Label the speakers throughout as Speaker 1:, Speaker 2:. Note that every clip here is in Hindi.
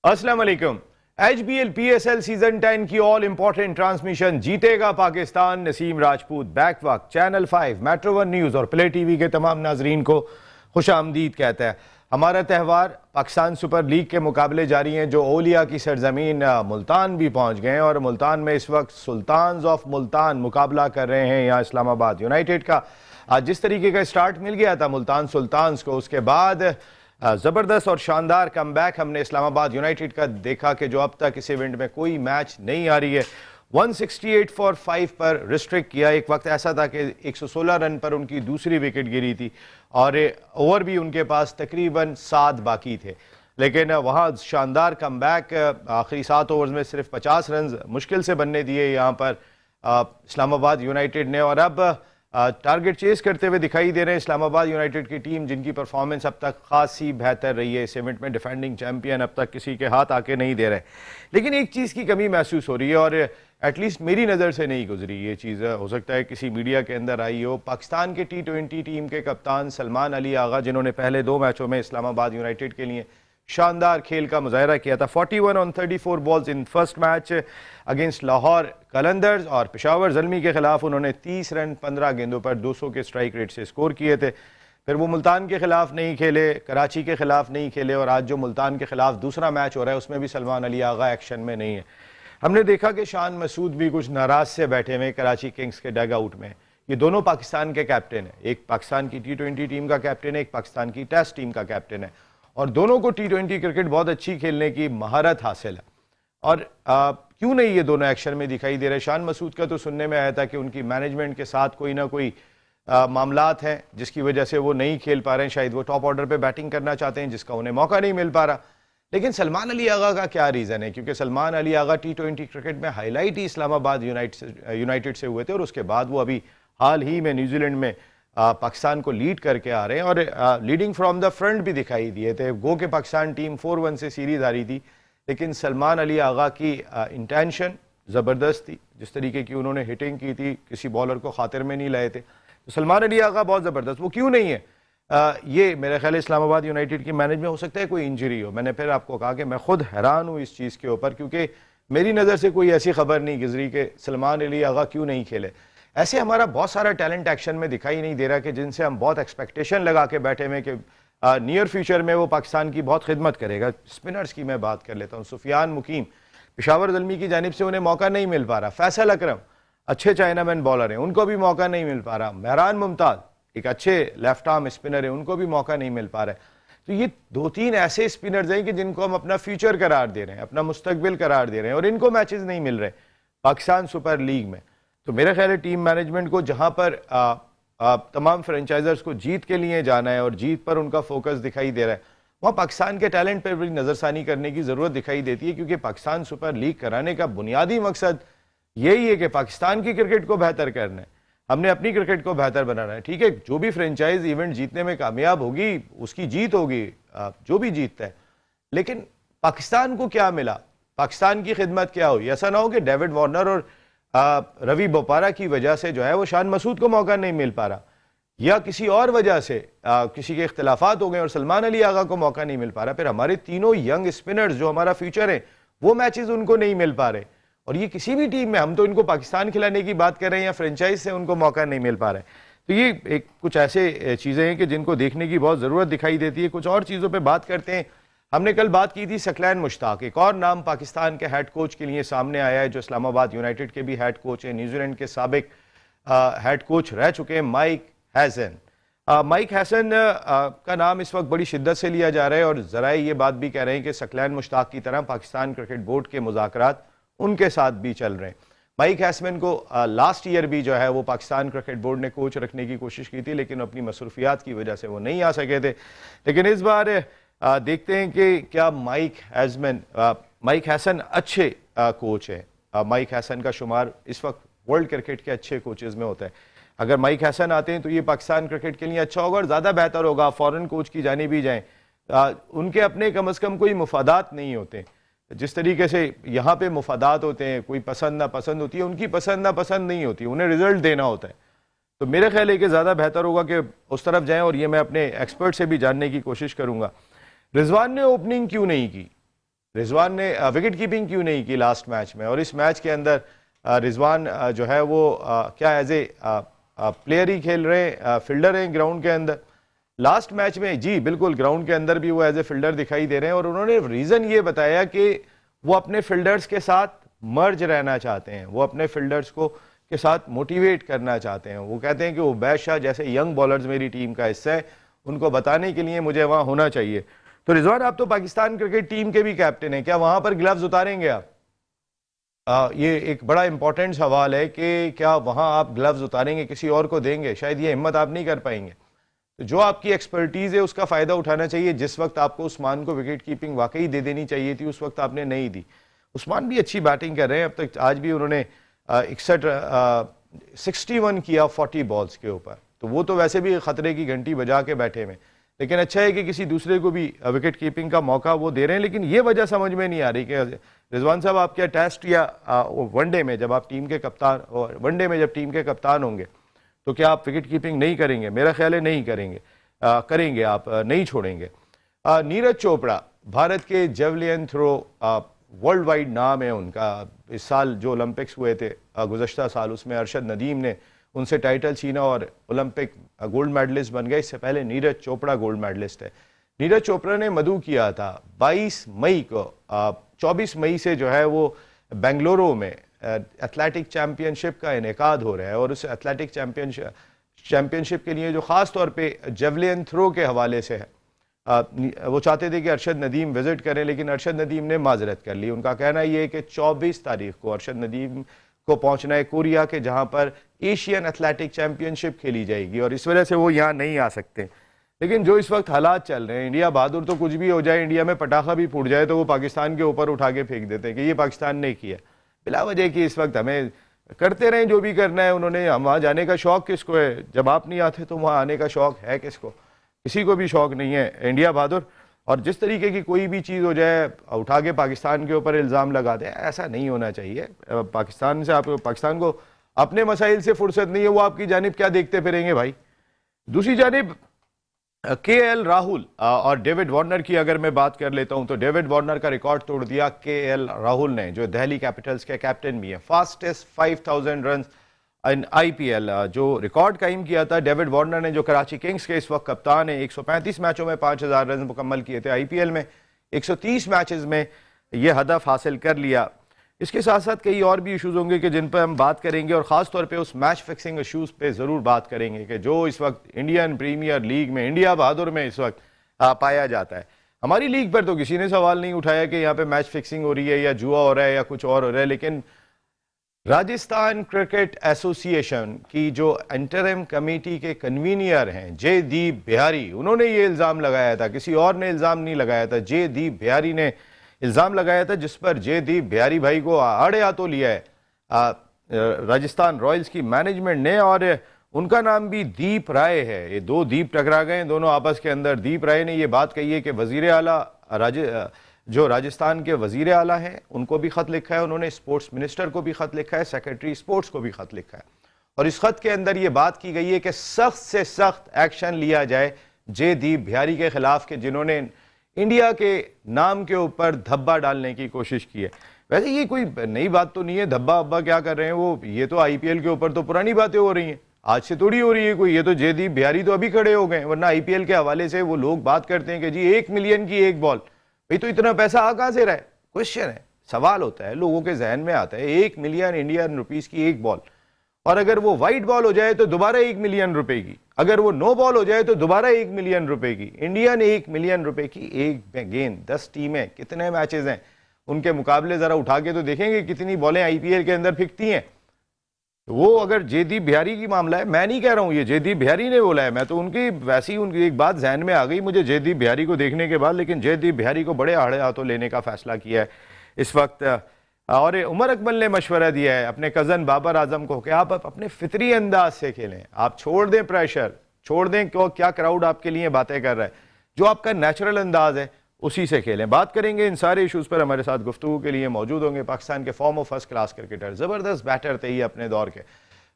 Speaker 1: अस्सलाम वालेकुम। HBL PSL सीजन 10 की ऑल इंपॉर्टेंट ट्रांसमिशन जीतेगा पाकिस्तान। नसीम राजपूत बैक वक्त चैनल 5 मेट्रो 1 न्यूज़ और प्ले टीवी के तमाम नाजरीन को खुश आमदीद कहता है। हमारा त्यौहार पाकिस्तान सुपर लीग के मुकाबले जारी हैं, जो ओलिया की सरजमीन मुल्तान भी पहुंच गए हैं और मुल्तान में इस वक्त सुल्तान्स ऑफ मुल्तान मुकाबला कर रहे हैं यहाँ इस्लामाबाद यूनाइटेड का। आज जिस तरीके का स्टार्ट मिल गया था मुल्तान सुल्तान्स को, उसके बाद ज़बरदस्त और शानदार कमबैक हमने इस्लामाबाद यूनाइटेड का देखा कि जो अब तक इस इवेंट में कोई मैच नहीं आ रही है। 168 फॉर 5 पर रिस्ट्रिक्ट किया। एक वक्त ऐसा था कि 116 रन पर उनकी दूसरी विकेट गिरी थी और ओवर भी उनके पास तकरीबन 7 बाकी थे, लेकिन वहाँ शानदार कमबैक आखिरी 7 ओवर्स में सिर्फ 50 रन मुश्किल से बनने दिए यहाँ पर इस्लामाबाद यूनाइटेड ने। और अब टारगेट चेस करते हुए दिखाई दे रहे हैं इस्लामाबाद यूनाइटेड की टीम, जिनकी परफॉर्मेंस अब तक खासी बेहतर रही है इस इवेंट में। डिफेंडिंग चैंपियन अब तक किसी के हाथ आके नहीं दे रहे, लेकिन एक चीज़ की कमी महसूस हो रही है और एटलीस्ट मेरी नज़र से नहीं गुजरी ये चीज़, हो सकता है किसी मीडिया के अंदर आई हो। पाकिस्तान के T20 टीम के कप्तान सलमान अली आगा, जिन्होंने पहले 2 मैचों में इस्लामाबाद यूनाइटेड के लिए शानदार खेल का मुजाहरा किया था। 41 on 34 balls in first match against Lahore Qalandars और पेशावर ज़ल्मी के खिलाफ उन्होंने 30 रन 15 गेंदों पर 200 के स्ट्राइक रेट से स्कोर किए थे। फिर वो मुल्तान के खिलाफ नहीं खेले, कराची के खिलाफ नहीं खेले और आज जो मुल्तान के खिलाफ दूसरा मैच हो रहा है उसमें भी सलमान अली आगा एक्शन में नहीं है। हमने देखा कि शान मसूद भी कुछ नाराज से बैठे हुए कराची किंग्स के डग आउट में। ये दोनों पाकिस्तान के कैप्टन हैं, एक पाकिस्तान की T20 टीम का कैप्टन है, एक पाकिस्तान की टेस्ट टीम का कैप्टन है, और दोनों को T20 क्रिकेट बहुत अच्छी खेलने की महारत हासिल है। और क्यों नहीं ये दोनों एक्शन में दिखाई दे रहे। शान मसूद का तो सुनने में आया था कि उनकी मैनेजमेंट के साथ कोई ना कोई मामलात हैं जिसकी वजह से वो नहीं खेल पा रहे हैं। शायद वो टॉप ऑर्डर पे बैटिंग करना चाहते हैं जिसका उन्हें मौका नहीं मिल पा रहा। लेकिन सलमान अली आगा का क्या रीज़न है, क्योंकि सलमान अली आगा T20 क्रिकेट में हाईलाइट ही इस्लामाबाद यूनाइटेड से हुए थे और उसके बाद वो अभी हाल ही में न्यूजीलैंड में पाकिस्तान को लीड करके आ रहे हैं और लीडिंग फ्रॉम द फ्रंट भी दिखाई दिए थे। गो के पाकिस्तान टीम 4-1 से सीरीज आ रही थी, लेकिन सलमान अली आगा की इंटेंशन ज़बरदस्त थी। जिस तरीके की उन्होंने हिटिंग की थी, किसी बॉलर को खातिर में नहीं लाए थे, तो सलमान अली आगा बहुत ज़बरदस्त। वो क्यों नहीं है, ये मेरे ख्याल इस्लामाबाद यूनाइटेड की मैनेज में हो सकता है कोई इंजरी हो। मैंने फिर आपको कहा कि मैं खुद हैरान हूँ इस चीज़ के ऊपर, क्योंकि मेरी नज़र से कोई ऐसी खबर नहीं गुजरी कि सलमान अली आगा क्यों नहीं खेले। ऐसे हमारा बहुत सारा टैलेंट एक्शन में दिखाई नहीं दे रहा कि जिनसे हम बहुत एक्सपेक्टेशन लगा के बैठे हुए कि नियर फ्यूचर में वो पाकिस्तान की बहुत खिदमत करेगा। स्पिनर्स की मैं बात कर लेता हूँ। सुफियान मुकीम पेशावर ज़ल्मी की जानिब से उन्हें मौका नहीं मिल पा रहा। फैसल अकरम अच्छे चाइनामैन बॉलर हैं, उनको भी मौका नहीं मिल पा रहा। मेहरान मुमताज़ एक अच्छे लेफ्ट आर्म स्पिनर है, उनको भी मौका नहीं मिल पा रहा है। तो ये 2-3 ऐसे स्पिनर्स हैं कि जिनको हम अपना फ्यूचर करार दे रहे हैं, अपना मुस्तकबिल करार दे रहे हैं, और इनको मैचेस नहीं मिल रहे पाकिस्तान सुपर लीग में। तो मेरा ख्याल है टीम मैनेजमेंट को जहां पर तमाम फ्रेंचाइजर्स को जीत के लिए जाना है और जीत पर उनका फोकस दिखाई दे रहा है, वहाँ पाकिस्तान के टैलेंट पर भी नज़रसानी करने की ज़रूरत दिखाई देती है। क्योंकि पाकिस्तान सुपर लीग कराने का बुनियादी मकसद यही है कि पाकिस्तान की क्रिकेट को बेहतर करना है, हमने अपनी क्रिकेट को बेहतर बनाना है। ठीक है, जो भी फ्रेंचाइज इवेंट जीतने में कामयाब होगी उसकी जीत होगी, जो भी जीतता है, लेकिन पाकिस्तान को क्या मिला, पाकिस्तान की खिदमत क्या हुई। ऐसा ना हो कि डेविड वार्नर और रवि बोपारा की वजह से जो है वो शान मसूद को मौका नहीं मिल पा रहा, या किसी और वजह से किसी के इख्तलाफात हो गए और सलमान अली आगा को मौका नहीं मिल पा रहा। फिर हमारे तीनों यंग स्पिनर्स जो हमारा फ्यूचर है वो मैचेस उनको नहीं मिल पा रहे। और ये किसी भी टीम में, हम तो इनको पाकिस्तान खिलाने की बात कर रहे हैं या फ्रेंचाइज से उनको मौका नहीं मिल पा रहा है। तो ये एक कुछ ऐसे चीज़ें हैं कि जिनको देखने की बहुत ज़रूरत दिखाई देती है। कुछ और चीज़ों पे बात करते हैं। हमने कल बात की थी सकलैन मुश्ताक, एक और नाम पाकिस्तान के हेड कोच के लिए सामने आया है, जो इस्लामाबाद यूनाइटेड के भी हेड कोच हैं, न्यूजीलैंड के साबिक हेड कोच रह चुके हैं माइक हैसन। माइक हैसन का नाम इस वक्त बड़ी शिद्दत से लिया जा रहा है और ज़राए ये बात भी कह रहे हैं कि सकलैन मुश्ताक की तरह पाकिस्तान क्रिकेट बोर्ड के मुज़ाकरात उनके साथ भी चल रहे हैं। माइक हैसन को लास्ट ईयर भी जो है वो पाकिस्तान क्रिकेट बोर्ड ने कोच रखने की कोशिश की थी, लेकिन अपनी मसरूफियात की वजह से वो नहीं आ सके थे। लेकिन इस बार देखते हैं कि क्या माइक हैसन अच्छे कोच हैं। माइक हैसन का शुमार इस वक्त वर्ल्ड क्रिकेट के अच्छे कोचेज़ में होता है। अगर माइक हैसन आते हैं तो ये पाकिस्तान क्रिकेट के लिए अच्छा होगा और ज़्यादा बेहतर होगा। फ़ॉरेन कोच की जानिब भी जाएँ, उनके अपने कम अज़ कम कोई मुफादात नहीं होते। जिस तरीके से यहाँ पे मुफादात होते हैं, कोई पसंद ना पसंद होती है, उनकी पसंद ना पसंद नहीं होती, उन्हें रिजल्ट देना होता है। तो मेरा ख्याल है कि ज़्यादा बेहतर होगा कि उस तरफ जाएं, और ये मैं अपने एक्सपर्ट से भी जानने की कोशिश करूँगा। रिजवान ने ओपनिंग क्यों नहीं की? रिजवान ने विकेट कीपिंग क्यों नहीं की लास्ट मैच में, और इस मैच के अंदर रिजवान जो है वो क्या एज ए प्लेयर ही खेल रहे हैं, फील्डर हैं ग्राउंड के अंदर। लास्ट मैच में जी बिल्कुल ग्राउंड के अंदर भी वो एज ए फील्डर दिखाई दे रहे हैं, और उन्होंने रीज़न ये बताया कि वो अपने फील्डर्स के साथ मर्ज रहना चाहते हैं, वो अपने फील्डर्स को के साथ मोटिवेट करना चाहते हैं। वो कहते हैं कि उबैद शाह जैसे यंग बॉलर्स मेरी टीम का हिस्सा है, उनको बताने के लिए मुझे वहाँ होना चाहिए। तो रिजवान, आप तो पाकिस्तान क्रिकेट टीम के भी कैप्टन हैं, क्या वहाँ पर ग्लव्स उतारेंगे आप? ये एक बड़ा इंपॉर्टेंट सवाल है कि क्या वहाँ आप ग्लव्स उतारेंगे, किसी और को देंगे? शायद ये हिम्मत आप नहीं कर पाएंगे। तो जो आपकी एक्सपर्टीज़ है उसका फ़ायदा उठाना चाहिए। जिस वक्त आपको उस्मान को विकेट कीपिंग वाकई दे देनी चाहिए थी, उस वक्त आपने नहीं दी। उस्मान भी अच्छी बैटिंग कर रहे हैं, अब तक आज भी उन्होंने 61 किया 40 बॉल्स के ऊपर, तो वो तो वैसे भी ख़तरे की घंटी बजा के बैठे हुए। लेकिन अच्छा है कि किसी दूसरे को भी विकेट कीपिंग का मौका वो दे रहे हैं। लेकिन ये वजह समझ में नहीं आ रही कि रिजवान साहब, आप क्या टेस्ट या वनडे में जब आप टीम के कप्तान, और वनडे में जब टीम के कप्तान होंगे, तो क्या आप विकेट कीपिंग नहीं करेंगे? मेरा ख्याल है नहीं करेंगे। करेंगे, आप नहीं छोड़ेंगे। नीरज चोपड़ा भारत के जेवलिन थ्रो वर्ल्ड वाइड नाम है उनका। इस साल जो ओलंपिक्स हुए थे गुज़श्ता साल, उसमें अरशद नदीम ने उनसे टाइटल छीना और ओलंपिक गोल्ड मेडलिस्ट बन गए। इससे पहले नीरज चोपड़ा गोल्ड मेडलिस्ट है। नीरज चोपड़ा ने मधु किया था 22 मई को। 24 मई से जो है वो बेंगलुरु में एथलेटिक चैम्पियनशिप का इनेकाद हो रहा है, और उस एथलेटिक चैम्पियनशिप के लिए जो ख़ास तौर पे जेवलिन थ्रो के हवाले से है, वो चाहते थे कि अरशद नदीम विज़िट करें, लेकिन अरशद नदीम ने माजरत कर ली। उनका कहना ये है कि 24 तारीख को अरशद नदीम को पहुंचना है कोरिया के, जहां पर एशियन एथलेटिक चैम्पियनशिप खेली जाएगी, और इस वजह से वो यहाँ नहीं आ सकते। लेकिन जो इस वक्त हालात चल रहे हैं, इंडिया बहादुर तो कुछ भी हो जाए, इंडिया में पटाखा भी फूट जाए तो वो पाकिस्तान के ऊपर उठा के फेंक देते हैं कि ये पाकिस्तान ने किया। बिला वजह कि इस वक्त हमें करते रहें जो भी करना है उन्होंने। हम वहाँ जाने का शौक़ किसको है? जब आप नहीं आते तो वहाँ आने का शौक़ है किसको? किसी को भी शौक़ नहीं है। इंडिया बहादुर, और जिस तरीके की कोई भी चीज़ हो जाए उठा के पाकिस्तान के ऊपर इल्ज़ाम लगा दे, ऐसा नहीं होना चाहिए। पाकिस्तान से पाकिस्तान को अपने मसाइल से फुर्सत नहीं है, वो आपकी जानिब क्या देखते फिरेंगे भाई। दूसरी जानिब KL राहुल और डेविड वार्नर की अगर मैं बात कर लेता हूं, तो डेविड वार्नर का रिकॉर्ड तोड़ दिया KL राहुल ने, जो दिल्ली कैपिटल्स के कैप्टन भी हैं। फास्टेस्ट 5000 रन इन IPL जो रिकॉर्ड कायम किया था डेविड वार्नर ने, जो कराची किंग्स के इस वक्त कप्तान है। 135 मैचों में 5000 रन मुकम्मल किए थे। IPL में 130 मैचेस में यह हदफ हासिल कर लिया। इसके साथ साथ कई और भी इशूज़ होंगे कि जिन पर हम बात करेंगे, और ख़ास तौर पे उस मैच फिक्सिंग इशूज़ पे ज़रूर बात करेंगे कि जो इस वक्त इंडियन प्रीमियर लीग में, इंडिया बहादुर में इस वक्त पाया जाता है। हमारी लीग पर तो किसी ने सवाल नहीं उठाया कि यहाँ पे मैच फिक्सिंग हो रही है या जुआ हो रहा है या कुछ और हो रहा है, लेकिन राजस्थान क्रिकेट एसोसिएशन की जो इंटरिम कमेटी के कन्वीनियर हैं जयदीप बिहारी, उन्होंने ये इल्ज़ाम लगाया था, किसी और ने इल्ज़ाम नहीं लगाया था, जयदीप बिहारी ने इल्ज़ाम लगाया था, जिस पर जयदीप बिहारी भाई को आड़े हाथों लिया है राजस्थान रॉयल्स की मैनेजमेंट ने, और उनका नाम भी दीप राय है। ये दो दीप टकरा गए दोनों आपस के अंदर। दीप राय ने ये बात कही है कि वज़ीर आला जो राजस्थान के वज़ीर आला हैं उनको भी ख़त लिखा है उन्होंने, स्पोर्ट्स मिनिस्टर को भी ख़त लिखा है, सेक्रेटरी स्पोर्ट्स को भी ख़त लिखा है, और इस ख़त के अंदर ये बात की गई है कि सख्त से सख्त एक्शन लिया जाए जयदीप बिहारी के ख़िलाफ़, के जिन्होंने इंडिया के नाम के ऊपर धब्बा डालने की कोशिश की है। वैसे ये कोई नई बात तो नहीं है, धब्बा अब्बा क्या कर रहे हैं वो, ये तो IPL के ऊपर तो पुरानी बातें हो रही हैं, आज से थोड़ी हो रही है कोई। ये तो जयदीप बिहारी तो अभी खड़े हो गए, वरना IPL के हवाले से वो लोग बात करते हैं कि जी 1 मिलियन की एक बॉल, भाई तो इतना पैसा आ कहाँ से रहा है? क्वेश्चन है, सवाल होता है, लोगों के जहन में आता है 1 मिलियन इंडियन रुपीस की एक बॉल, और अगर वो वाइट बॉल हो जाए तो दोबारा 1 मिलियन रुपए की, अगर वो नो बॉल हो जाए तो दोबारा 1 मिलियन रुपए की। इंडियन 1 मिलियन रुपए की एक गेंद, 10 टीमें, कितने मैचेस हैं उनके मुकाबले जरा उठा के तो देखेंगे कितनी बॉलें IPL के अंदर फिकती हैं। तो वो अगर जयदीप बिहारी की मामला है, मैं नहीं कह रहा हूँ ये जयदीप बिहारी ने बोला है, मैं तो उनकी वैसी उनकी एक बात जहन में आ गई मुझे जयदीप बिहारी को देखने के बाद, लेकिन जयदीप बिहारी को बड़े आड़े हाथों लेने का फैसला किया है इस वक्त। और उमर अकमल ने मशवरा दिया है अपने कज़न बाबर आजम को कि आप अपने फितरी अंदाज से खेलें, आप छोड़ दें प्रेशर, छोड़ दें क्यों क्या क्राउड आपके लिए बातें कर रहा है, जो आपका नेचुरल अंदाज है उसी से खेलें। बात करेंगे इन सारे इशूज़ पर, हमारे साथ गुफ्तगू के लिए मौजूद होंगे पाकिस्तान के form of first class cricketer, ज़बरदस्त बैटर थे ये अपने दौर के,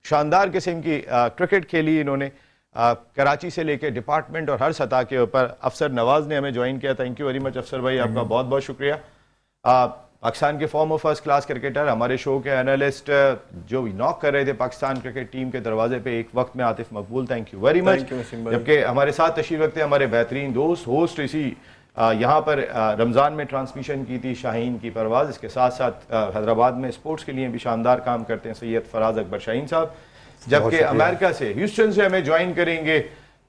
Speaker 1: शानदार किस्म की क्रिकेट खेली इन्होंने, कराची से लेकर डिपार्टमेंट और हर सतह के ऊपर। अफसर नवाज ने हमें ज्वाइन किया, थैंक यू वेरी मच अफसर भाई, आपका बहुत बहुत शुक्रिया। पाकिस्तान के फॉर्मर फर्स्ट क्लास क्रिकेटर, हमारे शो के एनालिस्ट जो नॉक कर रहे थे पाकिस्तान क्रिकेट टीम के दरवाजे पे एक वक्त में, आतिफ मकबूल, थैंक यू वेरी मच। जबकि हमारे साथ तशरीफ रखते हमारे बेहतरीन दोस्त होस्ट इसी यहाँ पर रमज़ान में ट्रांसमिशन की थी शाहीन की परवाज़, इसके साथ साथ हैदराबाद में स्पोर्ट्स के लिए भी शानदार काम करते हैं सैयद फराज अकबर शाहीन साहब। जबकि अमेरिका से ह्यूस्टन से हमें ज्वाइन करेंगे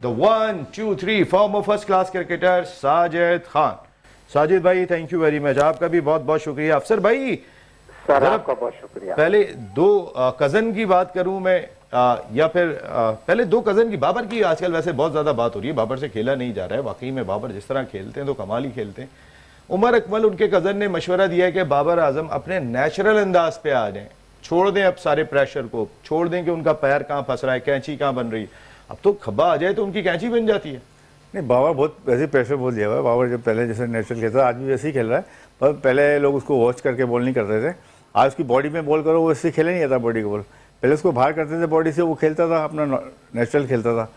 Speaker 1: the 1 2 3 farmer first class cricketer Sajid Khan. Sajid भाई थैंक यू वेरी मच, आपका भी बहुत बहुत शुक्रिया। अफसर भाई
Speaker 2: सर आपका बहुत शुक्रिया।
Speaker 1: पहले दो कज़न की बात करूं मैं या फिर पहले दो कज़न की, बाबर की आजकल वैसे बहुत ज़्यादा बात हो रही है, बाबर से खेला नहीं जा रहा है, वाकई में बाबर जिस तरह खेलते हैं तो कमाल ही खेलते हैं। उमर अकमल उनके कज़न ने मशवरा दिया है कि बाबर आजम अपने नेचुरल अंदाज पे आ जाएं, छोड़ दें अब सारे प्रेशर को, छोड़ दें कि उनका पैर कहाँ फंस रहा है, कैंची कहाँ बन रही है, अब तो खब्बा आ जाए तो उनकी कैंची बन जाती है।
Speaker 3: नहीं, बाबर बहुत वैसे प्रेशर बहुत दिया हुआ है। बाबर जब पहले जैसे नेचुरल खेलता था, आज भी वैसे ही खेल रहा है, पर पहले लोग उसको वॉच करके बॉल नहीं करते थे। आज उसकी बॉडी में बॉल करो, वो इससे खेले नहीं आता बॉडी को बॉल। पहले उसको बाहर करते थे बॉडी से, वो खेलता था अपना नेचुरल खेलता था।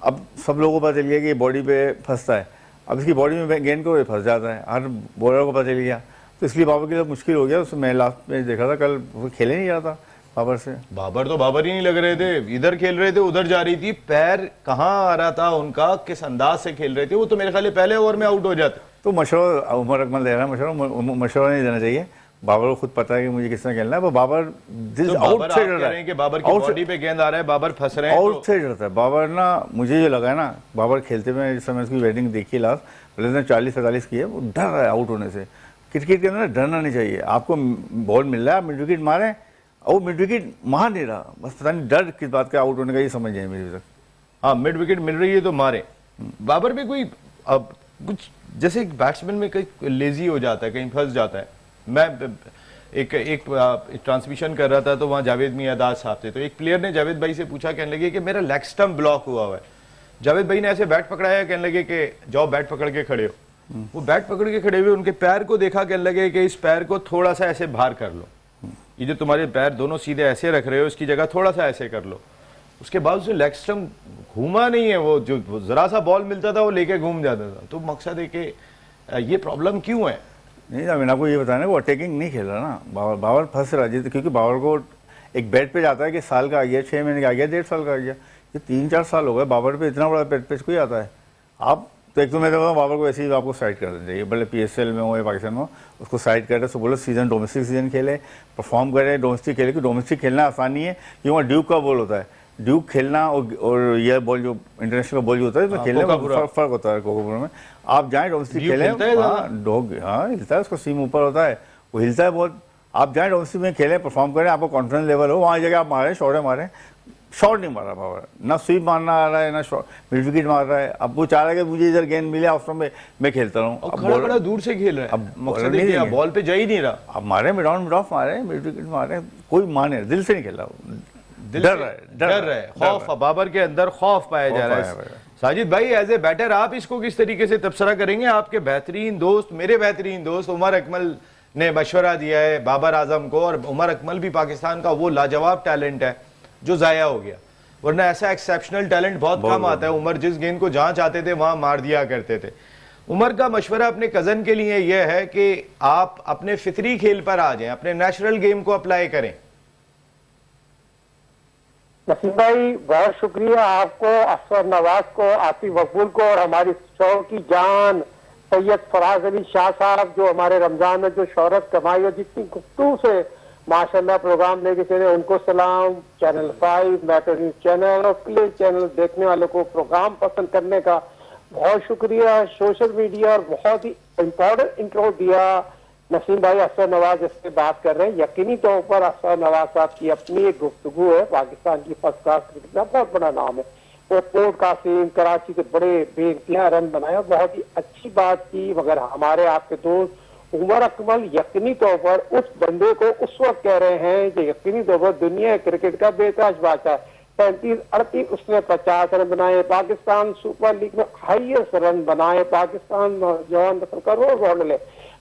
Speaker 3: अब सब लोगों को पता चल गया कि बॉडी पे फंसता है, अब इसकी बॉडी में गेंद को फंस जाता है, हर बॉलर को पता चल गया, तो इसलिए बाबर के लिए मुश्किल हो गया। उसमें मैं लास्ट में देखा था, कल वो खेले नहीं जाता बाबर से।
Speaker 1: बाबर तो बाबर ही नहीं लग रहे थे, इधर खेल रहे थे उधर जा रही थी, पैर कहाँ आ रहा था उनका, किस अंदाज से खेल रहे थे, वो तो मेरे ख्याल पहले ओवर में आउट हो जाते।
Speaker 3: तो मशवरा उमर अकमल दे रहा है, मशवरा नहीं देना चाहिए। बाबर को खुद पता है कि मुझे किस तरह खेलना है, पर बाबर आउट से डर रहा है कि
Speaker 1: बाबर की बॉडी पे गेंद आ रहा है, बाबर फंस रहे हैं,
Speaker 3: आउट से डरता है बाबर ना। मुझे जो लगा है ना, बाबर खेलते में जिस समय उसकी बैटिंग देखी लास्ट, पहले उसने 40-45 की है, वो डर रहा है आउट होने से। क्रिकेट के अंदर डरना नहीं चाहिए, आपको बॉल मिल रहा है, मिड विकेट मारे, और मिड विकेट मार नहीं रहा, बस पता नहीं डर किस बात का आउट होने का, ये समझ जाए मेरी तक।
Speaker 1: हाँ, मिड विकेट मिल रही है तो मारे। बाबर भी कोई अब कुछ जैसे बैट्समैन में कहीं लेजी हो जाता है, कहीं फंस जाता है। मैं एक ट्रांसमिशन कर रहा था तो वहाँ जावेद मियादाद साहब थे, तो एक प्लेयर ने जावेद भाई से पूछा, कहने लगे कि मेरा लेग स्टंप ब्लॉक हुआ हुआ है। जावेद भाई ने ऐसे बैट पकड़ाया, कहने लगे कि जाओ बैट पकड़ के खड़े हो। वो बैट पकड़ के खड़े हुए, उनके पैर को देखा, कहने लगे कि इस पैर को थोड़ा सा ऐसे बाहर कर लो, ये जो तुम्हारे पैर दोनों सीधे ऐसे रख रहे हो इसकी जगह थोड़ा सा ऐसे कर लो। उसके बाद उसने लेग स्टंप घूमा नहीं है, वो जो जरा सा बॉल मिलता था वो लेके घूम जाता था। तो मकसद है कि ये प्रॉब्लम क्यों है?
Speaker 3: नहीं, मैंने आपको ये बताया ना, वो अटैकिंग नहीं खेल रहा ना, बाबर फंस रहा है, क्योंकि बाबर को एक बैट पे जाता है कि साल का आ गया, 6 महीने का आ गया, 1.5 साल का आ गया, ये 3-4 साल हो गए बाबर पे, इतना बड़ा बैट पे कोई आता है। आप तो एक तो मैं देखता हूँ बाबर को ऐसे ही आपको साइड कर देना चाहिए, भले PSL में हो या पाकिस्तान में हो, उसको साइड करे, तो बोलो सीजन डोमेस्टिक सीजन खेले, परफॉर्म करे, डोमेस्टिक खेले, क्योंकि डोमेस्टिक खेलना आसान नहीं है, क्योंकि वहाँ ड्यूक का बॉल होता है, ड्यूक खेलना और यह बॉल जो इंटरनेशनल बॉल जो होता है, तो खेलने में फर्क होता है। कोकापुरा में आप जाएँ डोमेस्टिक खेलें, हाँ हिलता है, उसका सीम ऊपर होता है, वो हिलता है बहुत। आप जाएँ डोमेस्टिक में खेलें, परफॉर्म करें, आपको कॉन्फिडेंस लेवल हो, वहाँ जगह आप मारें, शॉर्ट मारें। शॉट नहीं मार रहा बाबर, ना स्वीप मारना आ रहा है, ना मिड विकेट मार रहा है। अब वो चाह रहा है कि मुझे इधर गेंद मिले, ऑफ में मैं खेलता रहूँ।
Speaker 1: अब खड़ा दूर से खेल रहा है, अब मकसद है कि बॉल पे जा ही नहीं रहा।
Speaker 3: अब मारे मिड ऑफ मारे, मिड विकेट मारे, कोई माने, दिल से नहीं खेल रहा, डर रहा है, खौफ, बाबर के अंदर खौफ पाया जा रहा है।
Speaker 1: साजिद भाई एज ए बैटर आप इसको किस तरीके से तबसरा करेंगे? आपके बेहतरीन दोस्त, मेरे बेहतरीन दोस्त उमर अकमल ने मशवरा दिया है बाबर आजम को, और उमर अकमल भी पाकिस्तान का वो लाजवाब टैलेंट है जो जाया हो गया, वरना ऐसा एक्सेप्शनल टैलेंट बहुत कम आता है। उमर जिस गेंद को जहां चाहते थे वहां मार दिया करते थे। उमर का मशवरा अपने कजन के लिए यह है कि आप अपने फितरी खेल पर आ जाएं, अपने नेचुरल गेम को अप्लाई करें।
Speaker 2: नसीम भाई बहुत शुक्रिया आपको, अफसर नवाज को, आतिफ मकबूल को, और हमारी शो की जान सैयद फराज अली शाह साहब, जो हमारे रमजान में जो शोहरत कमाई और जितनी गुफ्तगू से माशाल्लाह प्रोग्राम लेके चले, उनको सलाम। चैनल 5 मेट्रो न्यूज चैनल और प्ले चैनल देखने वालों को प्रोग्राम पसंद करने का बहुत शुक्रिया। सोशल मीडिया और बहुत ही इम्पोर्टेंट इंट्रो दिया नसीम भाई। अफसर नवाज इस पे बात कर रहे हैं, यकीनी तौर पर अफसर नवाज साहब की अपनी एक गुफ्तगू है, पाकिस्तान की फर्स्ट क्लास क्रिकेट का बहुत बड़ा नाम है। वो पोर्ट कासिम कराची के बड़े बेइंतहा रन बनाए, बहुत ही अच्छी बात की। मगर हमारे आपके दोस्त उमर अकमल यकीनी तौर पर उस बंदे को उस वक्त कह रहे हैं जो यकीनी तौर पर दुनिया क्रिकेट का बेताज बादशाह है। 37-38 उसने 50 रन बनाए, पाकिस्तान सुपर लीग में हाईएस्ट रन बनाए, पाकिस्तान नौजवान करोड़ गोल्ड ले।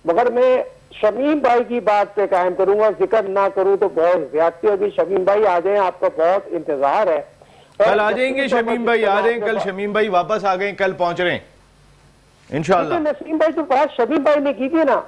Speaker 2: मगर मैं शमीम भाई की बात पे कायम करूंगा, जिक्र ना करूं तो बहुत ज्यादती होगी। शमीम भाई आ जाए, आपका बहुत इंतजार है।
Speaker 1: कल आ जाएंगे शमीम भाई, आ रहे हैं कल। शमीम भाई वापस आ गए, कल पहुंच रहे हैं इंशाल्लाह।
Speaker 2: नसीम भाई तो बात शमीम भाई ने की थी ना,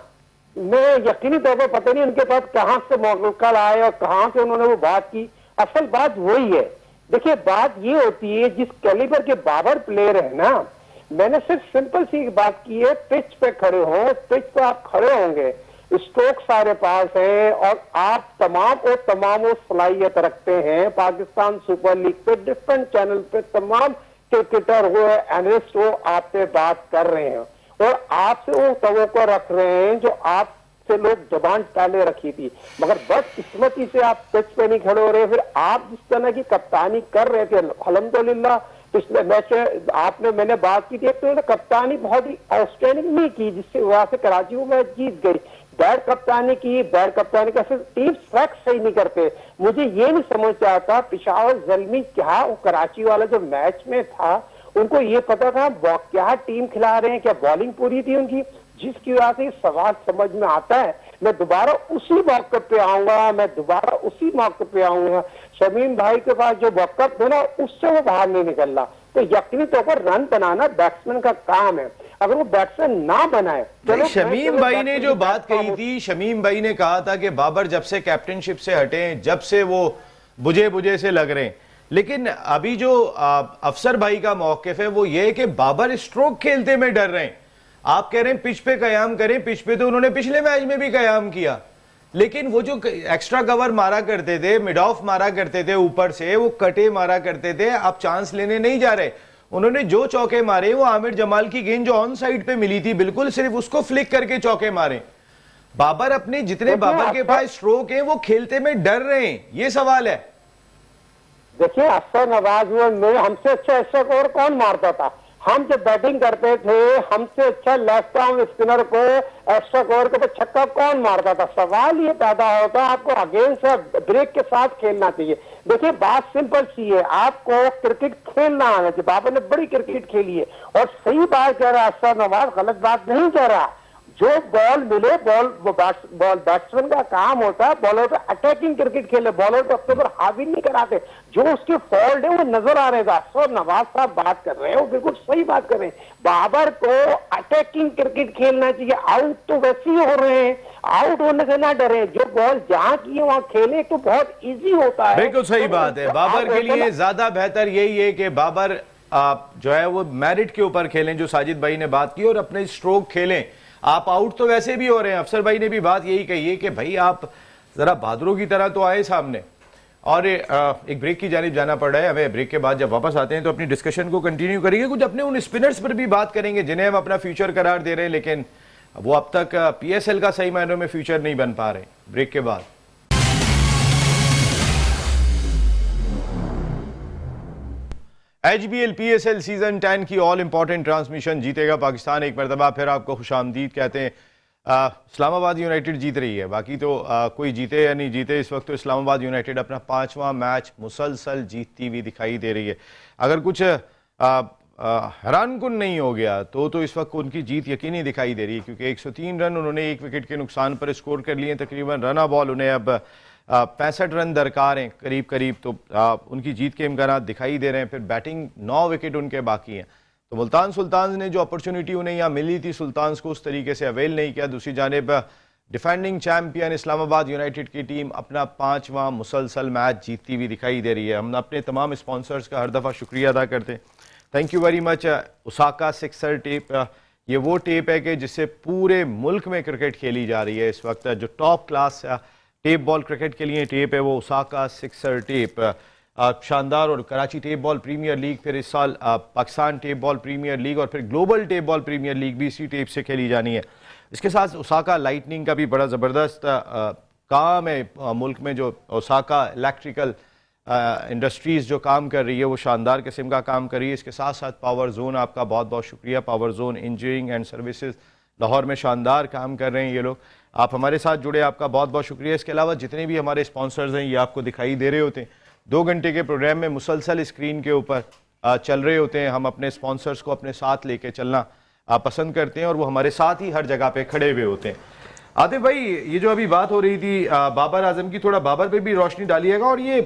Speaker 2: मैं यकीनी तौर पर पता नहीं उनके पास कहां से मौका आए और कहां से उन्होंने वो बात की। असल बात वही है। देखिए बात ये होती है, जिस कैलिबर के बाबर प्लेयर है ना, मैंने सिर्फ सिंपल सी बात की है, पिच पे खड़े हो, पिच पे आप खड़े होंगे, स्ट्रोक सारे पास है और आप तमाम वो सलाहियत रखते हैं। पाकिस्तान सुपर लीग पे डिफरेंट चैनल पे तमाम क्रिकेटर हो, एनालिस्ट हो, आपसे बात कर रहे हैं और आपसे वो तवक्को रख रहे हैं जो आपसे लोग जबान टाले रखी थी, मगर बदकिस्मती से आप पिच पे नहीं खड़े हो रहे। फिर आप जिस तरह की कप्तानी कर रहे थे, अल्हम्दुलिल्लाह पिछले मैच में आपने मैंने बात की थी, तो कप्तानी बहुत ही आउटस्टैंडिंग नहीं की, जिससे वहां से कराची वो मैच जीत गई। बैड कप्तानी की, बैड कप्तानी का सिर्फ टीम ट्रैक सही नहीं करते। मुझे ये नहीं समझ आता पिशावर जल्मी क्या वो कराची वाला जो मैच में था, उनको ये पता था क्या टीम खिला रहे हैं, क्या बॉलिंग पूरी थी उनकी, जिसकी वजह से सवाल समझ में आता है। मैं दोबारा उसी मौके पे आऊंगा, मैं दोबारा उसी मौके पे आऊंगा। शमीम भाई के पास जो वक्त है ना, उससे वो बाहर नहीं निकल रहा। तो यकीनी तौर पर रन बनाना बैट्समैन का काम है। अगर वो बैट्समैन ना बनाए,
Speaker 1: नहीं, शमीम भाई ने जो बात कही थी, शमीम भाई ने कहा था कि बाबर जब से कैप्टनशिप से हटे, जब से वो बुझे बुझे से लग रहे हैं। लेकिन अभी जो अफसर भाई का मौकिफ है वो ये है कि बाबर स्ट्रोक खेलते में डर रहे हैं। आप कह रहे हैं पिच पे कयाम करें, पिच पे तो उन्होंने पिछले मैच में भी कयाम किया, लेकिन वो जो एक्स्ट्रा कवर मारा करते थे, मिड ऑफ मारा करते थे, ऊपर से वो कटे मारा करते थे, आप चांस लेने नहीं जा रहे। उन्होंने जो चौके मारे वो आमिर जमाल की गेंद जो ऑन साइड पे मिली थी, बिल्कुल सिर्फ उसको फ्लिक करके चौके मारे। बाबर अपने जितने बाबर के पास स्ट्रोक हैं वो खेलते में डर रहे हैं, ये सवाल है।
Speaker 2: देखिए अफसर नवाज में हमसे अच्छा स्कोर कौन मारता था? हम जब बैटिंग करते थे, हमसे अच्छा लेफ्ट आर्म स्पिनर को एक्स्ट्रा कवर के छक्का कौन मारता था? सवाल ये पैदा होता है आपको अगेंस्ट ब्रेक के साथ खेलना चाहिए। देखिए बात सिंपल सी है, आपको क्रिकेट खेलना आना चाहिए। बाबर ने बड़ी क्रिकेट खेली है और सही बात कह रहा है अफसर नवाज, गलत बात नहीं कह रहा। जो बॉल मिले बॉल बैट्समैन का काम होता है बॉलर पे अटैकिंग क्रिकेट खेले, बॉलर को अपने ऊपर हावी नहीं कराते। जो उसके फॉल्ट है वो नजर आ रहे हैं। अफसर नवाज साहब बात कर रहे हैं, वो बिल्कुल सही बात कर रहे हैं। बाबर को अटैकिंग क्रिकेट खेलना चाहिए। आउट तो वैसे ही हो रहे हैं, आउट होने से ना डरे, जो बॉल जहां की है वहां खेले तो बहुत इजी होता है।
Speaker 1: बिल्कुल सही बात है। बाबर के लिए ज्यादा बेहतर यही है कि बाबर जो है वो मेरिट के ऊपर खेलें, जो साजिद भाई ने बात की, और अपने स्ट्रोक खेलें। आप आउट तो वैसे भी हो रहे हैं। अफसर भाई ने भी बात यही कही है कि भाई आप जरा बहादुरों की तरह तो आए सामने। और एक ब्रेक की जानिब जाना पड़ रहा है हमें। ब्रेक के बाद जब वापस आते हैं तो अपनी डिस्कशन को कंटिन्यू करेंगे, कुछ अपने उन स्पिनर्स पर भी बात करेंगे जिन्हें हम अपना फ्यूचर करार दे रहे हैं, लेकिन वो अब तक पीएसएल का सही मायनों में फ्यूचर नहीं बन पा रहे। ब्रेक के बाद HBL PSL सीजन 10 की ऑल इंपॉर्टेंट ट्रांसमिशन जीतेगा पाकिस्तान। एक मरतबा फिर आपको खुशामदीद कहते हैं। इस्लामाबाद यूनाइटेड जीत रही है, बाकी तो कोई जीते या नहीं जीते, इस वक्त तो इस्लामाबाद यूनाइटेड अपना 5वां मैच मुसलसल जीतती हुई दिखाई दे रही है। अगर कुछ हैरानकुन नहीं हो गया तो इस वक्त उनकी जीत यकीनी दिखाई दे रही है, क्योंकि 103 रन उन्होंने 1 विकेट के नुकसान पर स्कोर कर लिए। तकरीबन रन बॉल उन्हें अब 65 रन दरकार हैं करीब करीब, तो उनकी जीत के इम्कान दिखाई दे रहे हैं। फिर बैटिंग 9 विकेट उनके बाकी हैं। तो मुल्तान सुल्तान्स ने जो अपॉर्चुनिटी उन्हें यहाँ मिली थी, सुल्तान्स को उस तरीके से अवेल नहीं किया। दूसरी जानिब डिफेंडिंग चैंपियन इस्लामाबाद यूनाइटेड की टीम अपना 5वां मुसलसल मैच जीतती हुई दिखाई दे रही है। हम अपने तमाम स्पॉन्सर्स का हर दफ़ा शुक्रिया अदा करते हैं। Thank you very much. Osaka sixer tape, ये वो टेप है कि जिससे पूरे मुल्क में क्रिकेट खेली जा रही है इस वक्त। जो top class tape ball cricket के लिए टेप है वो ओसाका सिक्सर टेप, शानदार। और Karachi tape ball premier league, फिर इस साल Pakistan tape ball premier league, और फिर global tape ball premier league भी इसी टेप से खेली जानी है। इसके साथ ओसाका लाइटनिंग का भी बड़ा ज़बरदस्त काम है मुल्क में। जो ओसाका इलेक्ट्रिकल इंडस्ट्रीज़ जो काम कर रही है वो शानदार किस्म का काम कर रही है। इसके साथ साथ पावर जोन, आपका बहुत बहुत शुक्रिया। Power zone engineering and services Lahore में शानदार काम कर रहे हैं ये लोग। आप हमारे साथ जुड़े, आपका बहुत बहुत शुक्रिया। इसके अलावा जितने भी हमारे स्पॉन्सर्स हैं ये आपको दिखाई दे रहे होते हैं। 2 घंटे के प्रोग्राम में मुसलसल स्क्रीन के ऊपर चल रहे होते हैं। हम अपने स्पॉन्सर्स को अपने साथ लेके चलना पसंद करते हैं और वो हमारे साथ ही हर जगह पे खड़े हुए होते हैं। आतिफ भाई, ये जो अभी बात हो रही थी बाबर आजम की, थोड़ा बाबर पे भी रोशनी डालिएगा। और ये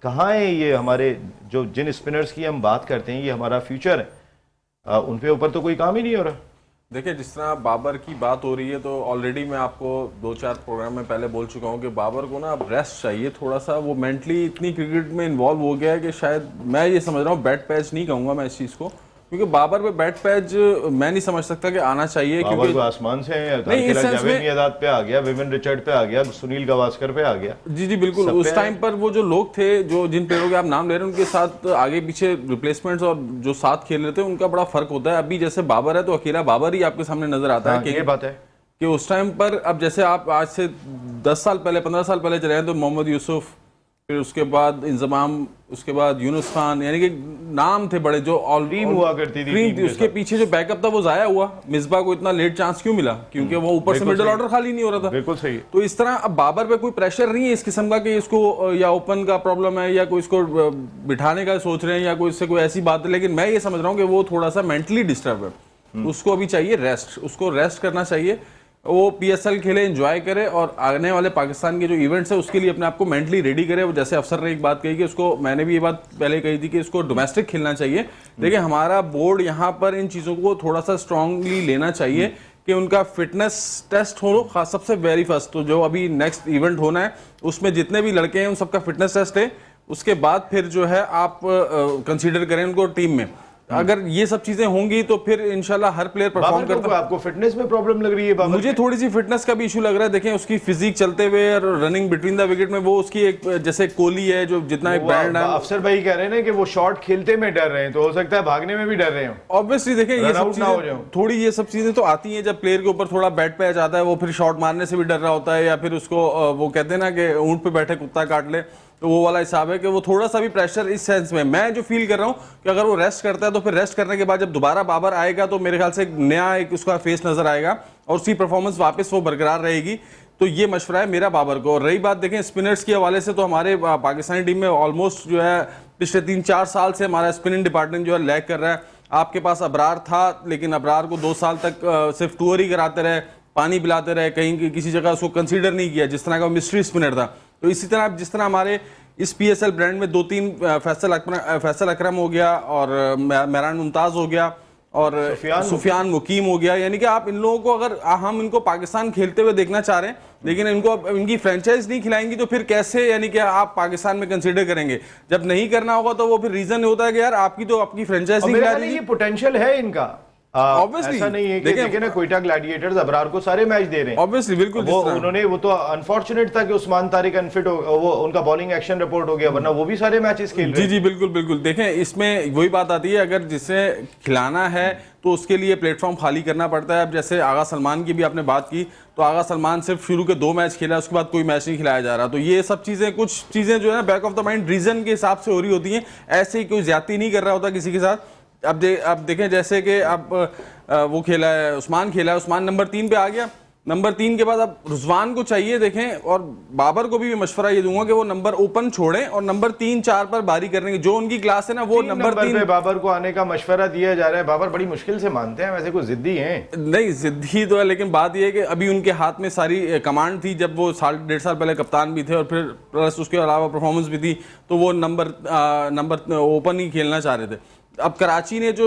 Speaker 1: कहाँ है ये हमारे जो जिन स्पिनर्स की हम बात करते हैं ये हमारा फ्यूचर है, उन पे ऊपर तो कोई काम ही नहीं हो रहा।
Speaker 4: देखिए, जिस तरह बाबर की बात हो रही है, तो ऑलरेडी मैं आपको 2-4 प्रोग्राम में पहले बोल चुका हूँ कि बाबर को ना अब रेस्ट चाहिए थोड़ा सा। वो मेंटली इतनी क्रिकेट में इन्वॉल्व हो गया है कि शायद मैं ये समझ रहा हूँ बैट पैच नहीं कहूँगा मैं इस चीज़ को, क्योंकि बाबर पे बैट पैच मैं नहीं समझ सकता कि आना चाहिए।
Speaker 1: बाबर
Speaker 4: क्योंकि
Speaker 1: को आसमान से
Speaker 4: नहीं, इस सेंस में
Speaker 1: मियादाद पे आ गया, विविन रिचर्ड पे आ गया, सुनील गावस्कर पे आ गया।
Speaker 4: जी जी बिल्कुल।
Speaker 1: सब
Speaker 4: उस
Speaker 1: पे
Speaker 4: टाइम पर वो जो लोग थे, जो जिन प्लेयरों के आप नाम ले रहे हैं, उनके साथ आगे पीछे रिप्लेसमेंट्स और जो साथ खेल रहे थे उनका बड़ा फर्क होता है। अभी जैसे बाबर है तो अकेला बाबर ही आपके सामने नजर आता है
Speaker 1: ये बात है
Speaker 4: कि उस टाइम पर, अब जैसे आप आज से 10 साल पहले 15 साल पहले चले हैं तो मोहम्मद यूसुफ, फिर उसके बाद इंजमाम, उसके बाद यूनुस खान, यानी कि नाम थे बड़े जो
Speaker 1: टीम हुआ करती थी,
Speaker 4: टीम थी। उसके पीछे जो बैकअप था वो जाया हुआ। मिसबा को इतना लेट चांस क्यों मिला? क्योंकि वो ऊपर से मिडिल ऑर्डर खाली नहीं हो रहा था।
Speaker 1: बिल्कुल सही।
Speaker 4: तो इस तरह अब बाबर पे कोई प्रेशर नहीं है इस किस्म का कि इसको या ओपन का प्रॉब्लम है या कोई इसको बिठाने का सोच रहे हैं या कोई इससे कोई ऐसी बात है, लेकिन मैं ये समझ रहा हूँ कि वो थोड़ा सा मेंटली डिस्टर्ब है। उसको अभी चाहिए रेस्ट, उसको रेस्ट करना चाहिए। वो पीएसएल खेले, एंजॉय करे और आने वाले पाकिस्तान के जो इवेंट्स है उसके लिए अपने आप को मेंटली रेडी करे। जैसे अफसर ने एक बात कही कि उसको, मैंने भी ये बात पहले कही थी कि इसको डोमेस्टिक खेलना चाहिए। देखिए, हमारा बोर्ड यहाँ पर इन चीज़ों को थोड़ा सा स्ट्रांगली लेना चाहिए कि उनका फिटनेस टेस्ट हो, खास सबसे वेरी फर्स्ट तो जो अभी नेक्स्ट इवेंट होना है उसमें जितने भी लड़के हैं उन सबका फिटनेस टेस्ट है। उसके बाद फिर जो है आप कंसीडर करें उनको टीम में। अगर ये सब चीजें होंगी तो फिर इंशाल्लाह हर प्लेयर परफॉर्म करता है।
Speaker 1: आपको फिटनेस में प्रॉब्लम लग रही है बाबर?
Speaker 4: मुझे थोड़ी सी फिटनेस का भी इशू लग रहा है। देखें, उसकी फिजिक चलते हुए और रनिंग बिटवीन द विकेट में, वो उसकी एक जैसे कोहली है जो जितना एक बैंड है।
Speaker 1: अफसर भाई कह रहे हैं कि वो शॉट खेलते में डर रहे हैं, तो हो सकता है भागने में भी डर रहे हो।
Speaker 4: ऑब्वियसली देखें, ये सब चीजें थोड़ी, ये सब चीजें तो आती हैं जब प्लेयर के ऊपर थोड़ा बैट पे आ जाता है, वो फिर शॉट मारने से भी डर रहा होता है, या फिर उसको वो कहते हैं ना कि ऊंट पे बैठे कुत्ता काट ले, तो वो वाला हिसाब है कि वो थोड़ा सा भी प्रेशर इस सेंस में मैं जो फील कर रहा हूँ कि अगर वो रेस्ट करता है तो फिर रेस्ट करने के बाद जब दोबारा बाबर आएगा तो मेरे ख्याल से एक नया एक उसका फेस नजर आएगा और उसकी परफॉर्मेंस वापस वो बरकरार रहेगी। तो ये मशवरा है मेरा बाबर को। और रही बात देखें स्पिनर्स के हवाले से, तो हमारे पाकिस्तानी टीम में ऑलमोस्ट जो है पिछले 3-4 साल से हमारा स्पिनिंग डिपार्टमेंट जो है लैग कर रहा है। आपके पास अबरार था, लेकिन अबरार को 2 साल तक सिर्फ टूर ही कराते रहे, पानी पिलाते रहे, कहीं किसी जगह उसको कंसीडर नहीं किया, जिस तरह का मिस्ट्री स्पिनर था। तो इसी तरह जिस तरह हमारे इस पीएसएल ब्रांड में 2-3 फैसल अकरम हो गया और मेहरान मुमताज हो गया और सुफियान मुकीम हो गया, यानी कि आप इन लोगों को, अगर हम इनको पाकिस्तान खेलते हुए देखना चाह रहे हैं लेकिन इनको इनकी फ्रेंचाइज नहीं खिलाएंगी तो फिर कैसे, यानी कि आप पाकिस्तान में कंसीडर करेंगे? जब नहीं करना होगा तो वो फिर रीजन होता है कि यार आपकी तो आपकी फ्रेंचाइज नहीं खिला रही।
Speaker 1: ये पोटेंशियल है इनका,
Speaker 4: ऑब्वियसली
Speaker 1: ऐसा नहीं है कि देखिए ना कोयटा ग्लैडिएटर्स अबरार को सारे मैच दे रहे हैं।
Speaker 4: ऑब्वियसली बिल्कुल,
Speaker 1: वो उन्होंने, वो तो अनफॉर्चुनेट था कि उस्मान तारिक अनफिट हो, वो उनका बॉलिंग एक्शन रिपोर्ट हो गया, वरना वो भी सारे मैचेस खेल रहे हैं।
Speaker 4: जी जी बिल्कुल बिल्कुल। देखें, इसमें वही बात आती है, अगर जिसे खिलाना है तो उसके लिए प्लेटफॉर्म खाली करना पड़ता है। अब जैसे आगा सलमान की भी आपने बात की, तो आगा सलमान सिर्फ शुरू के 2 मैच खेला, उसके बाद कोई मैच नहीं खिलाया जा रहा। तो ये सब चीजें, कुछ चीजें जो है ना back of the mind reason के हिसाब से हो रही होती हैं, ऐसे ही कोई ज्यादती नहीं कर रहा होता किसी के साथ। अब देखें जैसे कि अब वो खेला है, उस्मान खेला है, उस्मान नंबर 3 पे आ गया। नंबर 3 के बाद अब रुजवान को चाहिए, देखें, और बाबर को भी मशवरा ये दूंगा कि वो नंबर ओपन छोड़ें और नंबर 3-4 पर बारी करने की जो उनकी क्लास है ना, वो नंबर 3
Speaker 1: पे बाबर को आने का मशवरा दिया जा रहा है। बाबर बड़ी मुश्किल से मानते हैं, वैसे कोई जिद्दी हैं
Speaker 4: नहीं, जिद्दी तो है, लेकिन बात ये है कि अभी उनके हाथ में सारी कमांड थी। जब वो 1.5 साल पहले कप्तान भी थे और फिर प्लस उसके अलावा परफॉर्मेंस भी थी, तो वो नंबर ओपन ही खेलना चाह रहे थे। अब कराची ने जो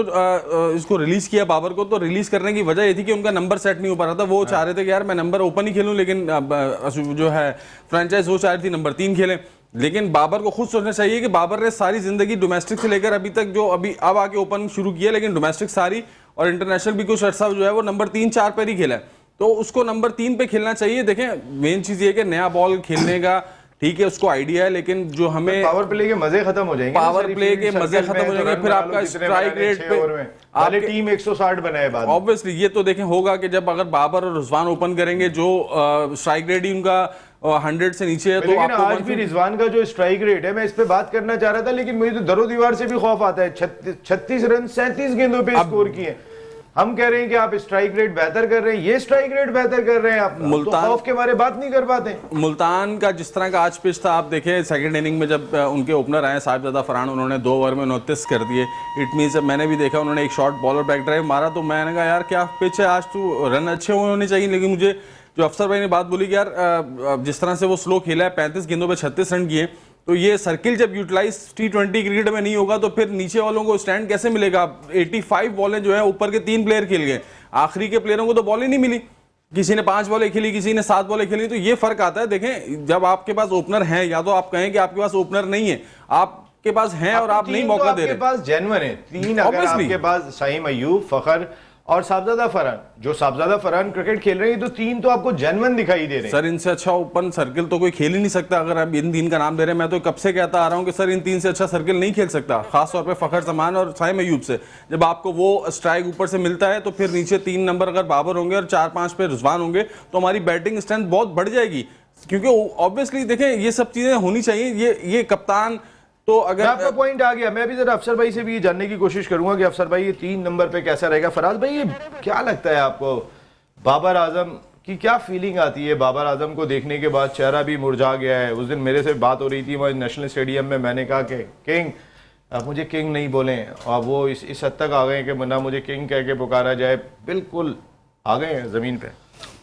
Speaker 4: इसको रिलीज किया बाबर को, तो रिलीज करने की वजह ये थी कि उनका नंबर सेट नहीं हो पा रहा था। वो चाह रहे थे कि यार मैं नंबर ओपन ही खेलूं, लेकिन जो है फ्रेंचाइज वो चाह रही थी नंबर 3 खेलें। लेकिन बाबर को खुद सोचना चाहिए कि बाबर ने सारी जिंदगी डोमेस्टिक से लेकर अभी तक जो अब आके ओपन शुरू किया, लेकिन डोमेस्टिक सारी और इंटरनेशनल भी कुछ अर्सा जो है वो नंबर 3-4 पर ही खेला है, तो उसको नंबर 3 पे खेलना चाहिए। देखें, मेन चीज ये कि नया बॉल खेलने का ठीक है उसको आइडिया है, लेकिन जो हमें
Speaker 1: पावर प्ले के मजे खत्म हो जाएंगे,
Speaker 4: पावर प्ले के मजे खत्म हो जाएंगे, फिर आपका स्ट्राइक रेट पे
Speaker 1: वाले टीम 160 बनाए बाद।
Speaker 4: ऑब्वियसली ये तो देखें होगा कि जब अगर बाबर और रिजवान ओपन करेंगे, जो स्ट्राइक रेट ही उनका 100 से नीचे है, तो
Speaker 1: आपको आज भी रिजवान का जो स्ट्राइक रेट है, मैं इस पे बात करना चाह रहा था, लेकिन मुझे तो दरो दीवार से भी खौफ आता है। 36 रन 37 गेंदों पे स्कोर किए। हम कह रहे हैं कि आप स्ट्राइक रेट बेहतर कर रहे हैं, ये स्ट्राइक रेट बेहतर कर रहे हैं, आप मुल्तान तो खौफ के बारे बात नहीं कर पाते।
Speaker 4: मुल्तान का जिस तरह का आज पिच था, आप देखें सेकंड इनिंग में जब उनके ओपनर आए साहिबजादा फरहान, उन्होंने 2 ओवर में 29 कर दिए। इट मीन्स जब मैंने भी देखा उन्होंने एक शॉट बॉलर बैक ड्राइव मारा, तो मैंने कहा यार क्या पिच है आज, तो रन अच्छे होने चाहिए। लेकिन मुझे जो अफसर भाई ने बात बोली कि यार जिस तरह से वो स्लो खेला है, 35 गेंदों पे 36 रन किए, तो ये सर्किल जब यूटिलाइज T20 क्रिकेट में नहीं होगा तो फिर नीचे वालों को स्टैंड कैसे मिलेगा? 85 बॉलें जो है ऊपर के 3 प्लेयर खेल गए। आखिरी के प्लेयरों को तो बॉल ही नहीं मिली, किसी ने 5 बॉलें खेली, किसी ने 7 बॉलें खेली। तो ये फर्क आता है। देखें, जब आपके पास ओपनर है, या तो आप कहें कि आपके पास ओपनर नहीं है, आपके पास है और आप नहीं मौका दे रहे।
Speaker 1: आपके पास जेन्युइन है तीन, अगर आपके पास सईम अयूब, फखर और साहबजादा फरहान, जो साहबजादा फरहान क्रिकेट खेल रहे हैं, तो तीन तो आपको जेन्युइन दिखाई दे रहे हैं।
Speaker 4: सर इनसे अच्छा ओपन सर्किल तो कोई खेल ही नहीं सकता। अगर आप इन तीन का नाम दे रहे हैं, मैं तो कब से कहता आ रहा हूं कि सर इन तीन से अच्छा सर्किल नहीं खेल सकता, खासतौर पे फखर जमान और साइम अयूब से। जब आपको वो स्ट्राइक ऊपर से मिलता है, तो फिर नीचे 3 नंबर अगर बाबर होंगे और 4-5 पे रिजवान होंगे, तो हमारी बैटिंग स्ट्रेंथ बहुत बढ़ जाएगी। क्योंकि ऑब्वियसली देखें, ये सब चीजें होनी चाहिए। ये कप्तान तो अगर
Speaker 1: आपका पॉइंट आ गया, मैं भी जरा अफसर भाई से भी ये जानने की कोशिश करूंगा कि अफसर भाई ये 3 नंबर पे कैसा रहेगा। फराज भाई, ये क्या लगता है आपको, बाबर आजम की क्या फीलिंग आती है? बाबर आजम को देखने के बाद चेहरा भी मुरझा गया है। उस दिन मेरे से बात हो रही थी वहाँ नेशनल स्टेडियम में, मैंने कहा कि किंग, आप मुझे किंग नहीं बोलें, और वो इस हद तक आ गए कि ना मुझे किंग कह के पुकारा जाए, बिल्कुल आ गए हैं ज़मीन पे।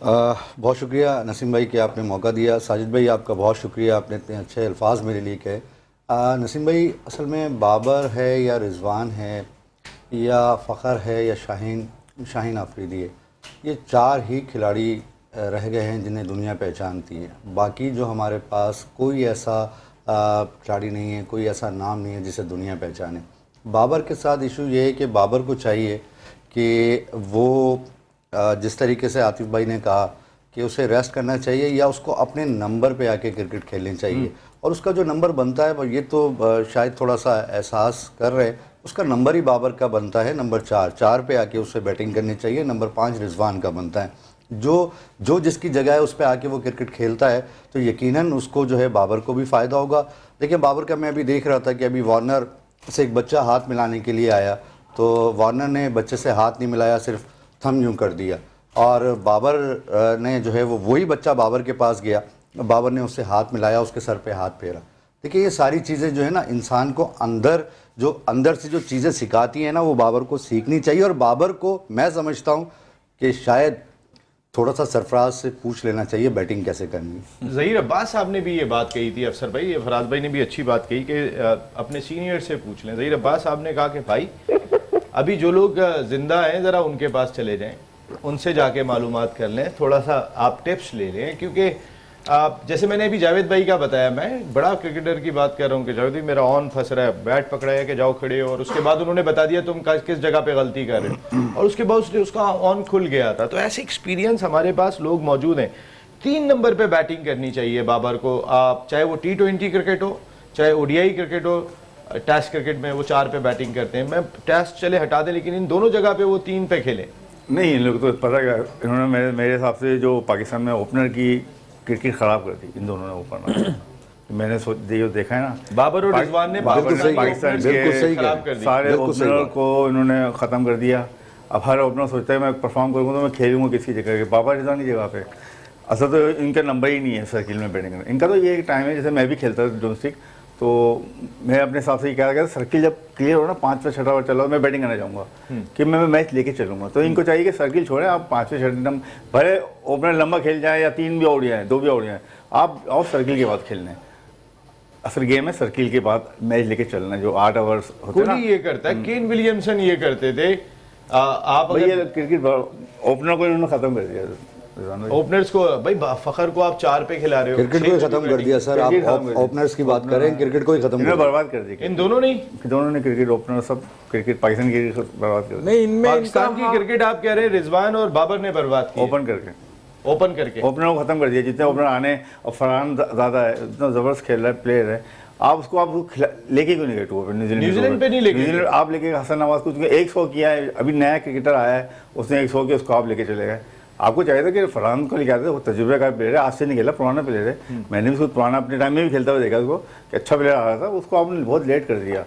Speaker 5: बहुत शुक्रिया नसीम भाई कि आपने मौका दिया। साजिद भाई, आपका बहुत शुक्रिया, आपने इतने अच्छे अल्फाज मेरे लिए कहे। नसीम भाई, असल में बाबर है या रिजवान है या फ़खर है या शाहीन आफरीदी है, ये 4 ही खिलाड़ी रह गए हैं जिन्हें दुनिया पहचानती है। बाकी जो हमारे पास कोई ऐसा खिलाड़ी नहीं है, कोई ऐसा नाम नहीं है जिसे दुनिया पहचाने। बाबर के साथ इशू ये है कि बाबर को चाहिए कि वो जिस तरीके से आतिफ भाई ने कहा कि उसे रेस्ट करना चाहिए या उसको अपने नंबर पे आके क्रिकेट खेलनी चाहिए, और उसका जो नंबर बनता है, ये तो शायद थोड़ा सा एहसास कर रहे हैं, उसका नंबर ही बाबर का बनता है नंबर 4 पे आके उसे बैटिंग करनी चाहिए। नंबर 5 रिजवान का बनता है। जो जिसकी जगह है उस पर आके वो क्रिकेट खेलता है, तो यकीनन उसको जो है बाबर को भी फ़ायदा होगा। देखिए, बाबर का मैं अभी देख रहा था कि अभी वार्नर से एक बच्चा हाथ मिलाने के लिए आया, तो वार्नर ने बच्चे से हाथ नहीं मिलाया, सिर्फ थंब यूँ कर दिया, और बाबर ने जो है वो वही बच्चा बाबर के पास गया, बाबर ने उससे हाथ मिलाया, उसके सर पे हाथ फेरा। देखिए, ये सारी चीज़ें जो है ना, इंसान को अंदर से जो चीज़ें सिखाती हैं ना, वो बाबर को सीखनी चाहिए। और बाबर को मैं समझता हूँ कि शायद थोड़ा सा सरफराज से पूछ लेना चाहिए बैटिंग कैसे करनी है।
Speaker 1: ज़हीर अब्बास साहब ने भी ये बात कही थी, अफसर भाई, ये फराज भाई ने भी अच्छी बात कही कि अपने सीनियर से पूछ लें। ज़हीर अब्बास साहब ने कहा कि भाई, अभी जो लोग जिंदा हैं ज़रा उनके पास चले जाएं, उनसे जाके मालूमात कर लें, थोड़ा सा आप टिप्स ले लें। क्योंकि जैसे मैंने अभी जावेद भाई का बताया, मैं बड़ा क्रिकेटर की बात कर रहा हूँ कि जावेद भाई मेरा ऑन फंस रहा है, बैट पकड़ा है कि जाओ खड़े हो, और उसके बाद उन्होंने बता दिया तुम किस जगह पे गलती कर रहे हो, और उसके बाद उसका ऑन खुल गया था। तो ऐसे एक्सपीरियंस हमारे पास लोग मौजूद हैं। 3 नंबर पर बैटिंग करनी चाहिए बाबर को, आप चाहे वो T20 क्रिकेट हो, चाहे ODI क्रिकेट हो। टेस्ट क्रिकेट में वो 4 पे बैटिंग करते हैं, मैं टेस्ट चले हटा दें, लेकिन इन दोनों जगह पे वो 3 पे खेले।
Speaker 3: नहीं, इन लोग तो पता क्या, इन्होंने मेरे हिसाब से जो पाकिस्तान में ओपनर की क्रिकेट ख़राब कर दी, इन दोनों ने ओपनर मैंने देखा है ना,
Speaker 1: बाबर और रिजवान ने
Speaker 3: पाकिस्तान के
Speaker 1: खराब कर दी।
Speaker 3: सारे ओपनर को इन्होंने ख़त्म कर दिया। अब हर ओपनर सोचता है मैं परफॉर्म करूँगा तो मैं खेलूँगा किसकी जगह के, बाबर रिजवान की जगह पे। असल तो इनका नंबर ही नहीं है सर्किल में बैटिंग करना। इनका तो ये एक टाइम है, जैसे मैं भी खेलता था डोमेस्टिक, तो मैं अपने हिसाब से ये कह रहा था, सर्किल जब क्लियर हो ना, 5वें 6वें ओवर चला, मैं बैटिंग करना चाहूँगा कि मैं मैच लेके चलूँगा। तो इनको चाहिए कि सर्किल छोड़ें, आप 5वें 6वें नंबर, भले ओपनर लंबा खेल जाए या 3 भी आउट जाए, 2 भी आउट जाए, आप और सर्किल के बाद खेलना है। असल गेम है सर्किल के बाद मैच लेके चलना, जो 8 ओवर्स होते हैं ना।
Speaker 1: ये करता है, केन विलियमसन ये करते थे। आप
Speaker 3: भैया क्रिकेट ओपनर को इन्होंने ख़त्म कर दिया,
Speaker 1: ओपनर्स को भाई, फखर को आप 4 पे खिला रहे हो,
Speaker 5: क्रिकेट को ही खत्म कर दिया सर। आप ओपनर्स की बात करें, क्रिकेट को ही खत्म कर
Speaker 3: बर्बाद कर दिया।
Speaker 1: इन दोनों ने क्रिकेट, ओपनर सब क्रिकेट, पाकिस्तान की क्रिकेट बर्बाद कर दिया।
Speaker 4: नहीं, इनमें
Speaker 1: पाकिस्तान की क्रिकेट आप कह रहे हैं रिजवान और बाबर ने बर्बाद की,
Speaker 3: ओपन करके
Speaker 1: ओपनर
Speaker 3: को खत्म कर दिया। जितने ओपनर आने, और फरहान ज़्यादा है, इतना ज़बरदस्त खेल रहा है, प्लेयर है, आप उसको लेके क्यों नहीं गए टूर पे?
Speaker 1: न्यूजीलैंड पे नहीं लेके,
Speaker 3: न्यूजीलैंड आप लेके हसन नवाज को 100 किया है, अभी नया क्रिकेटर आया है, उसने 100 किया, उसको आप लेके चले गए। आपको चाहिए था कि फरहान को लेके आते थे, वो तजुर्बे का प्लेयर है, आज से नहीं खेला, पुराना प्लेयर है। मैंने भी उसको पुराना अपने टाइम में भी खेलता हुआ देखा उसको, कि अच्छा प्लेयर आ रहा था, उसको आपने बहुत लेट कर दिया।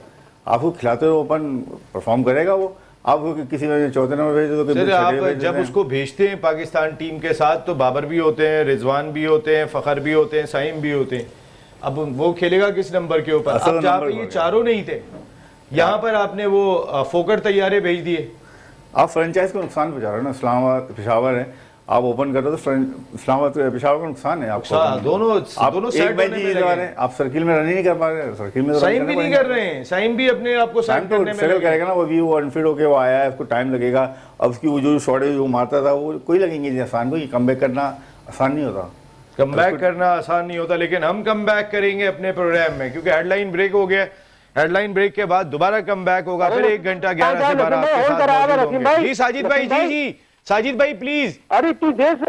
Speaker 3: आपको खिलाते हुए ओपन परफॉर्म करेगा वो, आप किसी में 14 नंबर भेज दो तो
Speaker 1: आप जब उसको भेजते हैं पाकिस्तान टीम के साथ, तो बाबर भी होते हैं, रिजवान भी होते हैं, फखर भी होते हैं, साइम भी होते हैं। अब वो खेलेगा किस नंबर के ऊपर? अब जहाँ पे ये चारों नहीं थे, यहाँ पर आपने वो फोकर तैयारे भेज दिए।
Speaker 3: आप फ्रेंचाइज को नुकसान पहुँचा रहे हो ना। इस्लामाबाद, पेशावर है, आप ओपन कर रहे हो तो इस्लामाबाद तो पेशावर का नुकसान है आपको।
Speaker 1: दोनों
Speaker 3: आप
Speaker 1: दोनों
Speaker 3: एक
Speaker 1: सेट
Speaker 3: मैच
Speaker 1: होने
Speaker 3: ही
Speaker 1: में
Speaker 3: जीत पा
Speaker 1: लगे
Speaker 3: रहे हैं, आप सर्किल में रन ही नहीं कर पा रहे, सर्किल में तो
Speaker 1: साइम भी नहीं कर रहे हैं, साइम भी अपने आप को
Speaker 3: टाइम
Speaker 1: साइम
Speaker 3: तो
Speaker 1: करने में
Speaker 3: स्ट्रगल
Speaker 1: लगे।
Speaker 3: करेगा ना, वो अनफिट होके वो आया है, उसको टाइम लगेगा। अब उसकी वो जो शॉट जो मारता था वो कोई लगेंगे नहीं आसान को, कम बैक करना आसान नहीं होता।
Speaker 1: कम बैक करना आसान नहीं होता, लेकिन हम कम बैक करेंगे अपने प्रोग्राम में, क्योंकि हेडलाइन ब्रेक हो गया। हेडलाइन ब्रेक के बाद दोबारा कम बैक होगा, फिर 1 घंटा 11 से 12 आपके साथ मौजूद होंगे। जी साजिद भाई, जी साजिद भाई प्लीज।
Speaker 2: अरे तू देश,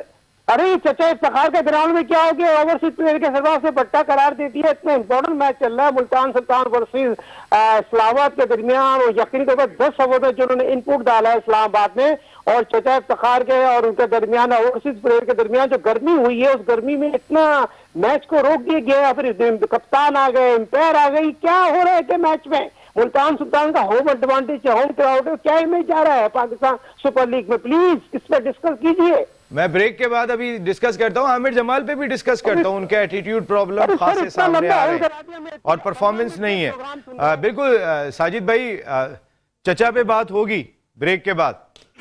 Speaker 2: अरे चचा इफ्तिखार के ग्राउंड में क्या हो गया, ओवरसीज प्लेयर के सरकार से बट्टा करार दे दिया। इतना इंपॉर्टेंट मैच चल रहा है मुल्तान सुल्तान वर्सेस इस्लामाबाद के दरमियान, और यकीन के बाद 10 ओवर जो उन्होंने इनपुट डाला है इस्लामाबाद में, और चचा इफ्तिखार के और उनके दरमियान ओवरसीज प्लेयर के दरमियान जो गर्मी हुई है, उस गर्मी में इतना मैच को रोक दिया गया। फिर कप्तान आ गए, एम्पायर आ गई, क्या हो रहा है कि मैच में मुल्तान सुल्तान का होम एडवांटेज है, होम क्राउड है, क्या इमेज जा रहा है पाकिस्तान सुपर लीग में? प्लीज इस पर डिस्कस कीजिए।
Speaker 1: मैं ब्रेक के बाद अभी डिस्कस करता हूँ, आमिर जमाल पे भी डिस्कस करता हूँ। उनके एटीट्यूड प्रॉब्लम खासे सामने आ रहे हैं और परफॉर्मेंस नहीं है। बिल्कुल साजिद भाई, चचा पे बात होगी ब्रेक के बाद।